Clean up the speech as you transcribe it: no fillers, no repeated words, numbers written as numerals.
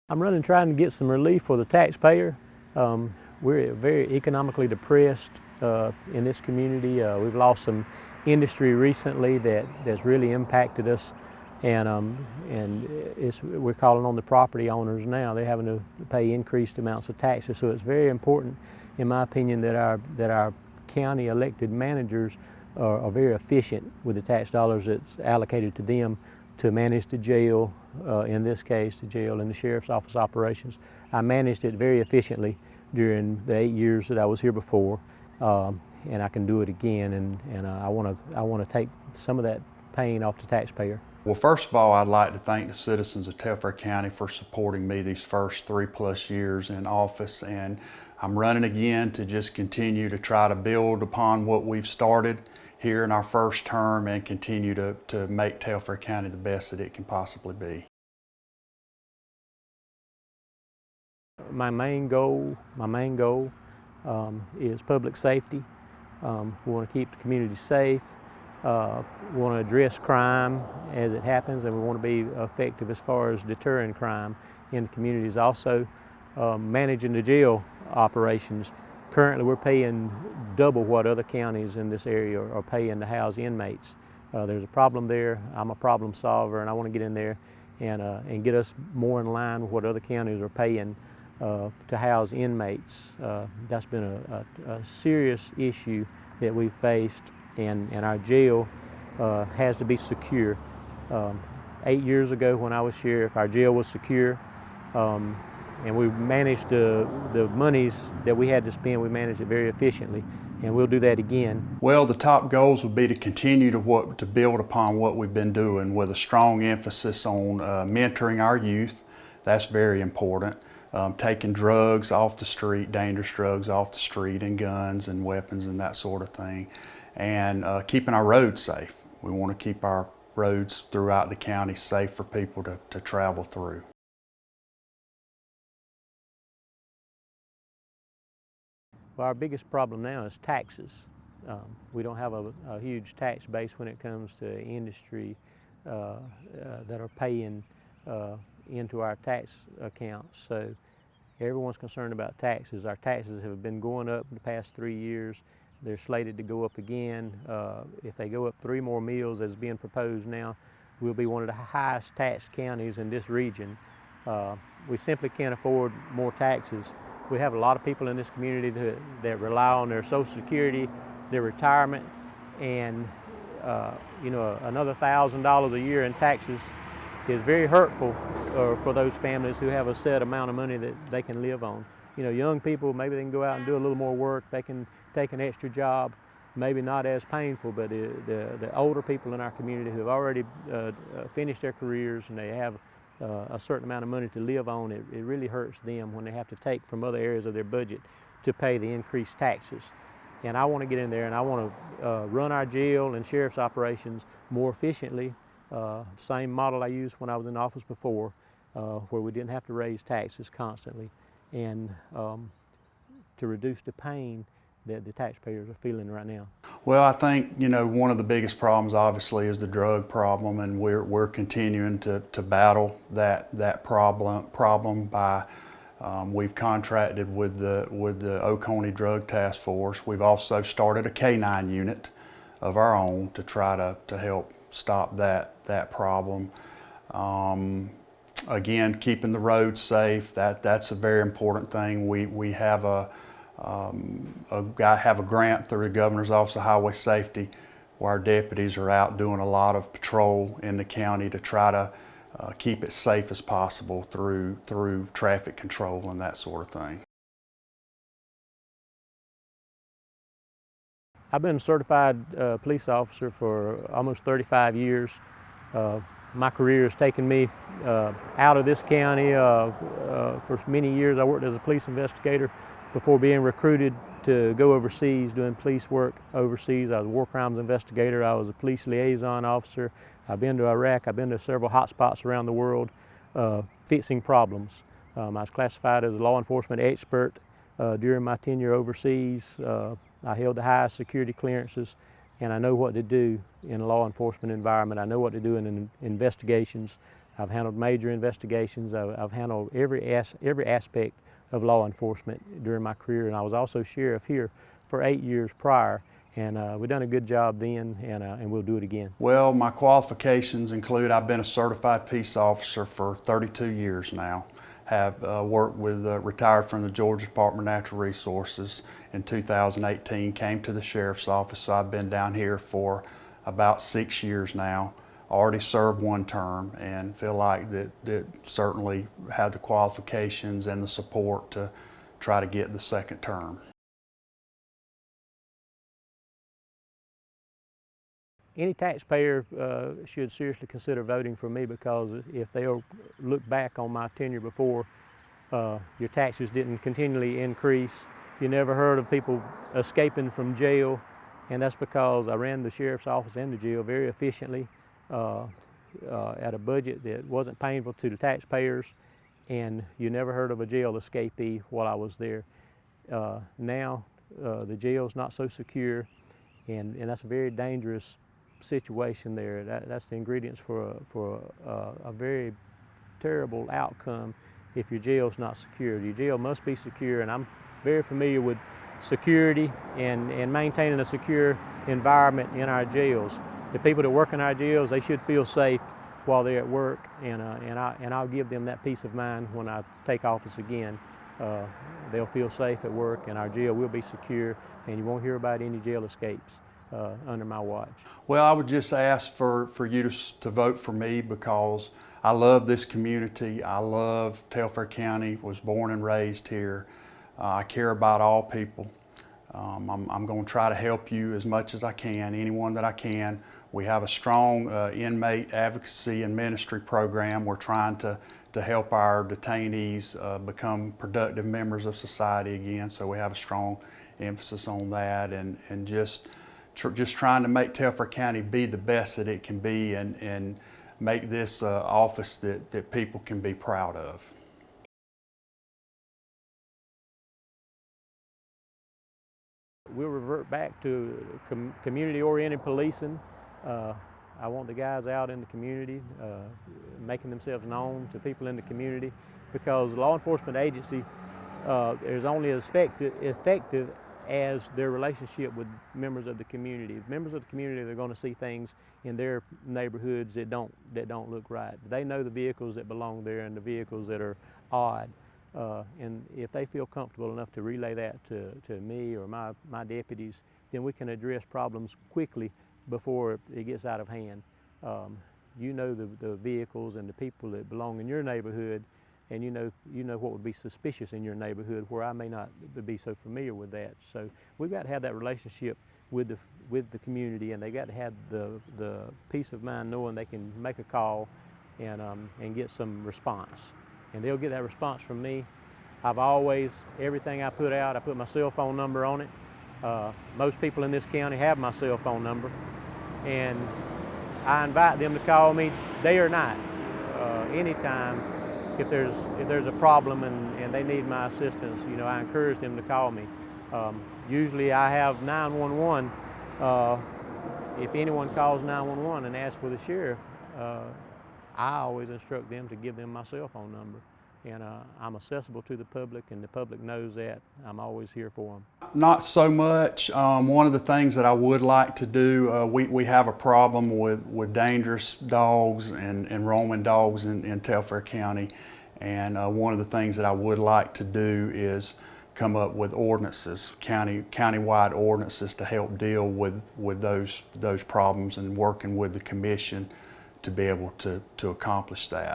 I'm running trying to get some relief for the taxpayer. We're very economically depressed in this community. We've lost some industry recently that's really impacted us, and we're calling on the property owners now. They're having to pay increased amounts of taxes, so it's very important, in my opinion, that our county elected managers are very efficient with the tax dollars that's allocated to them to manage the jail, in this case, the jail and the sheriff's office operations. I managed it very efficiently during the 8 years that I was here before, and I can do it again, and I want to take some of that pain off the taxpayer. Well, first of all, I'd like to thank the citizens of Telfair County for supporting me these first 3+ years in office, and I'm running again to just continue to try to build upon what we've started here in our first term and continue to make Telfair County the best that it can possibly be. My main goal is public safety. We want to keep the community safe. We want to address crime as it happens, and we want to be effective as far as deterring crime in the communities. Also, managing the jail operations. Currently, we're paying double what other counties in this area are paying to house inmates. There's a problem there. I'm a problem solver, and I want to get in there and get us more in line with what other counties are paying to house inmates. That's been a serious issue that we've faced, and our jail has to be secure. 8 years ago when I was sheriff, our jail was secure, and we managed the monies that we had to spend, we managed it very efficiently, and we'll do that again. Well, the top goals would be to continue to build upon what we've been doing with a strong emphasis on mentoring our youth. That's very important. Taking drugs off the street, dangerous drugs off the street, and guns and weapons and that sort of thing, and keeping our roads safe. We want to keep our roads throughout the county safe for people to travel through. Well, our biggest problem now is taxes. We don't have a huge tax base when it comes to industry that are paying into our tax accounts. So everyone's concerned about taxes. Our taxes have been going up in the past 3 years. They're slated to go up again. If they go up 3 more mills as being proposed now, we'll be one of the highest taxed counties in this region. We simply can't afford more taxes. We have a lot of people in this community that rely on their Social Security, their retirement, and another $1,000 a year in taxes is very hurtful for those families who have a set amount of money that they can live on. Young people, maybe they can go out and do a little more work, they can take an extra job, maybe not as painful, but the older people in our community who have already finished their careers and they have a certain amount of money to live on, it really hurts them when they have to take from other areas of their budget to pay the increased taxes. And I want to get in there and I want to run our jail and sheriff's operations more efficiently. Same model I used when I was in office before, where we didn't have to raise taxes constantly, and to reduce the pain that the taxpayers are feeling right now. Well, I think one of the biggest problems obviously is the drug problem, and we're continuing to battle that problem by we've contracted with the Oconee Drug Task Force. We've also started a K-9 unit of our own to try to help stop that problem. Again, keeping the roads safe, that's a very important thing. We have a grant through the Governor's Office of Highway Safety where our deputies are out doing a lot of patrol in the county to try to keep it safe as possible through traffic control and that sort of thing. I've been a certified police officer for almost 35 years. My career has taken me out of this county. For many years I worked as a police investigator before being recruited to go overseas doing police work overseas. I was a war crimes investigator. I was a police liaison officer. I've been to Iraq. I've been to several hot spots around the world fixing problems. I was classified as a law enforcement expert during my tenure overseas. I held the highest security clearances and I know what to do in a law enforcement environment. I know what to do in investigations. I've handled major investigations. I've handled every aspect of law enforcement during my career, and I was also sheriff here for 8 years prior, and we've done a good job then, and we'll do it again. Well, my qualifications include I've been a certified peace officer for 32 years now. Have worked with, retired from the Georgia Department of Natural Resources in 2018, came to the Sheriff's Office, so I've been down here for about 6 years now. Already served one term and feel like that certainly have the qualifications and the support to try to get the second term. Any taxpayer should seriously consider voting for me, because if they'll look back on my tenure before, your taxes didn't continually increase. You never heard of people escaping from jail, and that's because I ran the sheriff's office and the jail very efficiently at a budget that wasn't painful to the taxpayers, and you never heard of a jail escapee while I was there. Now the jail's not so secure, and that's a very dangerous situation there. That's the ingredients for a very terrible outcome if your jail's not secure. Your jail must be secure, and I'm very familiar with security and maintaining a secure environment in our jails. The people that work in our jails, they should feel safe while they're at work, and I'll give them that peace of mind when I take office again. They'll feel safe at work, and our jail will be secure, and you won't hear about any jail escapes under my watch. Well, I would just ask for you to vote for me, because I love this community. I love Telfair County, was born and raised here. I care about all people. I'm going to try to help you as much as I can, anyone that I can. We have a strong inmate advocacy and ministry program. We're trying to help our detainees become productive members of society again, so we have a strong emphasis on that, and just trying to make Telfair County be the best that it can be, and make this office that people can be proud of. We'll revert back to community-oriented policing. I want the guys out in the community, making themselves known to people in the community, because the law enforcement agency is only as effective as their relationship with members of the community. Members of the community, they're going to see things in their neighborhoods that don't look right. They know the vehicles that belong there and the vehicles that are odd. And if they feel comfortable enough to relay that to me or my deputies, then we can address problems quickly before it gets out of hand. You know the vehicles and the people that belong in your neighborhood, and you know what would be suspicious in your neighborhood, where I may not be so familiar with that. So we've got to have that relationship with the community, and they got to have the peace of mind knowing they can make a call and get some response. And they'll get that response from me. I've always, everything I put out, I put my cell phone number on it. Most people in this county have my cell phone number, and I invite them to call me day or night, anytime. If there's a problem and they need my assistance, I encourage them to call me. Usually I have 911. If anyone calls 911 and asks for the sheriff, I always instruct them to give them my cell phone number. And I'm accessible to the public, and the public knows that. I'm always here for them. Not so much. One of the things that I would like to do, we have a problem with dangerous dogs and roaming dogs in Telfair County. And one of the things that I would like to do is come up with ordinances, countywide ordinances, to help deal with those problems, and working with the commission to be able to accomplish that.